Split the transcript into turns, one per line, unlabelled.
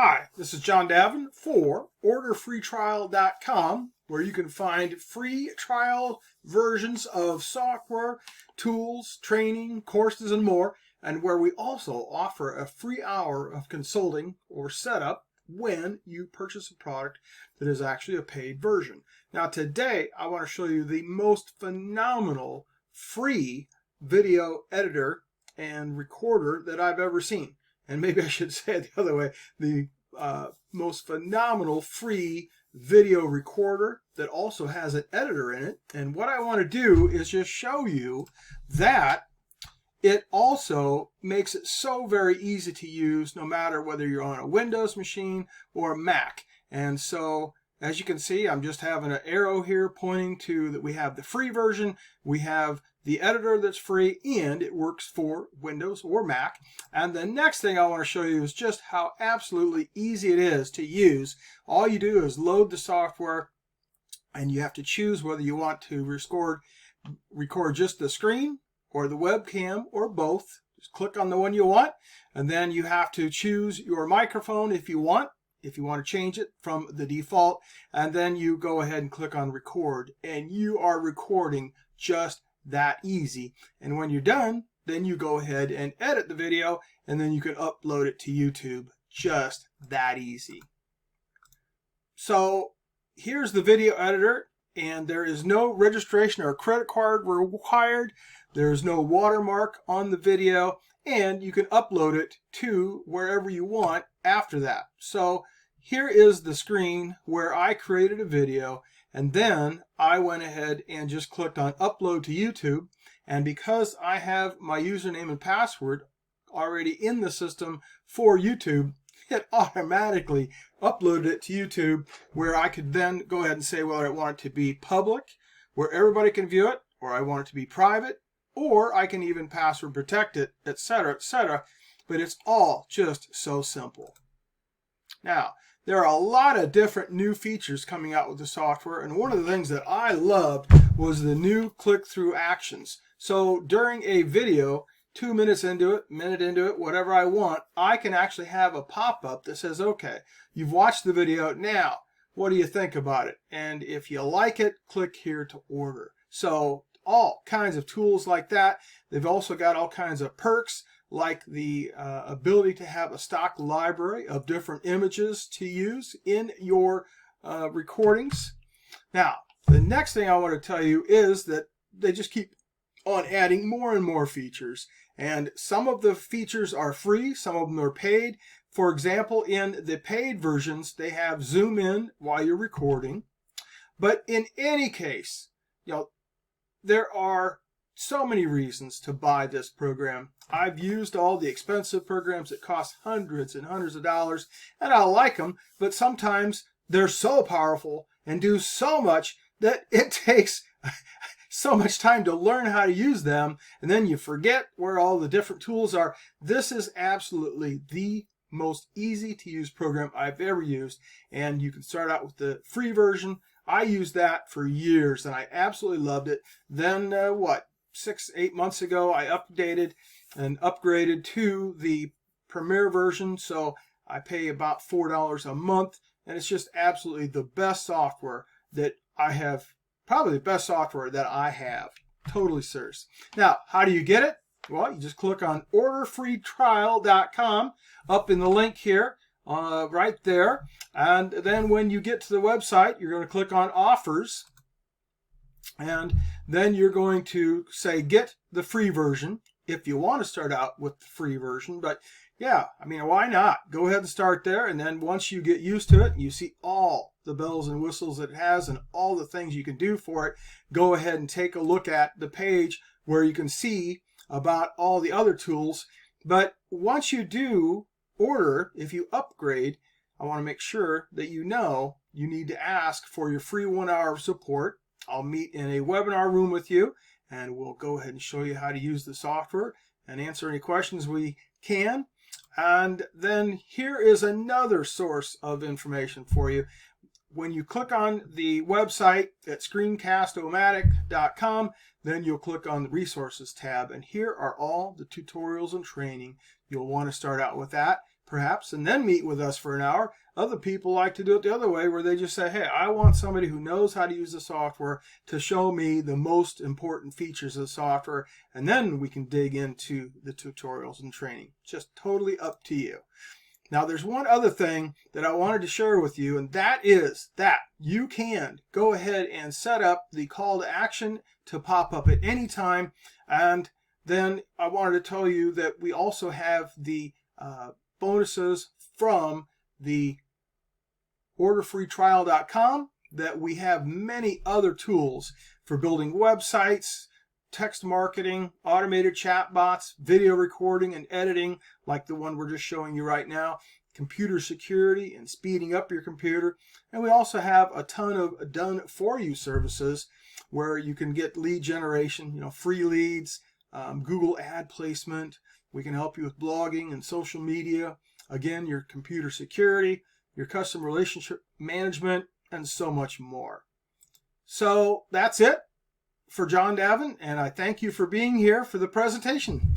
Hi, this is John Davin for orderfreetrial.com, where you can find free trial versions of software, tools, training, courses, and more, and where we also offer a free hour of consulting or setup when you purchase a product that is actually a paid version. Now today I want to show you the most phenomenal free video editor and recorder that I've ever seen. And maybe I should say it the other way, the most phenomenal free video recorder that also has an editor in it. And what I want to do is just show you that it also makes it so very easy to use no matter whether you're on a Windows machine or a Mac. And so as you can see, I'm just having an arrow here pointing to that we have the free version, we have the editor that's free, and it works for Windows or Mac. And the next thing I want to show you is just how absolutely easy it is to use. All you do is load the software, and you have to choose whether you want to record just the screen or the webcam or both. Just click on the one you want, and then you have to choose your microphone if you want to change it from the default, and then you go ahead and click on record, and you are recording just that easy. And when you're done, then you go ahead and edit the video, and then you can upload it to YouTube just that easy. So here's the video editor, and there is no registration or credit card required. There's no watermark on the video, and you can upload it to wherever you want after that. So here is the screen where I created a video, and then I went ahead and just clicked on upload to YouTube. And because I have my username and password already in the system for YouTube, it automatically uploaded it to YouTube, where I could then go ahead and say whether I want it to be public, where everybody can view it, or I want it to be private, or I can even password protect it, etc., etc. But it's all just so simple. Now, there are a lot of different new features coming out with the software, and one of the things that I loved was the new click-through actions. So during a video, 2 minutes into it, minute into it, whatever I want, I can actually have a pop-up that says, okay, you've watched the video, now what do you think about it? And if you like it, click here to order. So all kinds of tools like that. They've also got all kinds of perks, like the ability to have a stock library of different images to use in your recordings. Now, the next thing I want to tell you is that they just keep on adding more and more features. And some of the features are free, some of them are paid. For example, in the paid versions, they have zoom in while you're recording. But in any case, there are so many reasons to buy this program. I've used all the expensive programs that cost hundreds and hundreds of dollars, and I like them, but sometimes they're so powerful and do so much that it takes so much time to learn how to use them, and then you forget where all the different tools are. This is absolutely the most easy to use program I've ever used, and you can start out with the free version. I used that for years, and I absolutely loved it. Then 6-8 months ago, I updated and upgraded to the Premier version, so I pay about $4 a month, and it's just absolutely the best software that I have, probably the best software that I have. Totally serious. Now, how do you get it? Well, you just click on orderfreetrial.com up in the link here, right there, and then when you get to the website, you're going to click on offers, and then you're going to say get the free version if you want to start out with the free version. But yeah, I mean, why not? Go ahead and start there, and then once you get used to it, you see all the bells and whistles that it has and all the things you can do for it, go ahead and take a look at the page where you can see about all the other tools. But once you do order, if you upgrade, I want to make sure that you know you need to ask for your free 1 hour of support. I'll meet in a webinar room with you, and we'll go ahead and show you how to use the software and answer any questions we can. And then here is another source of information for you. When you click on the website at Screencast-o-matic.com, then you'll click on the resources tab, and here are all the tutorials and training. You'll want to start out with that. perhaps, and then meet with us for an hour. Other people like to do it the other way, where they just say, hey, I want somebody who knows how to use the software to show me the most important features of the software, and then we can dig into the tutorials and training. Just totally up to you. Now, there's one other thing that I wanted to share with you, and that is that you can go ahead and set up the call to action to pop up at any time. And then I wanted to tell you that we also have the bonuses from the orderfreetrial.com, that we have many other tools for building websites, text marketing, automated chatbots, video recording and editing, like the one we're just showing you right now, computer security and speeding up your computer. And we also have a ton of done-for-you services where you can get lead generation, free leads, Google ad placement. We can help you with blogging and social media. Again, your computer security, your customer relationship management, and so much more. So that's it for John Davin, and I thank you for being here for the presentation.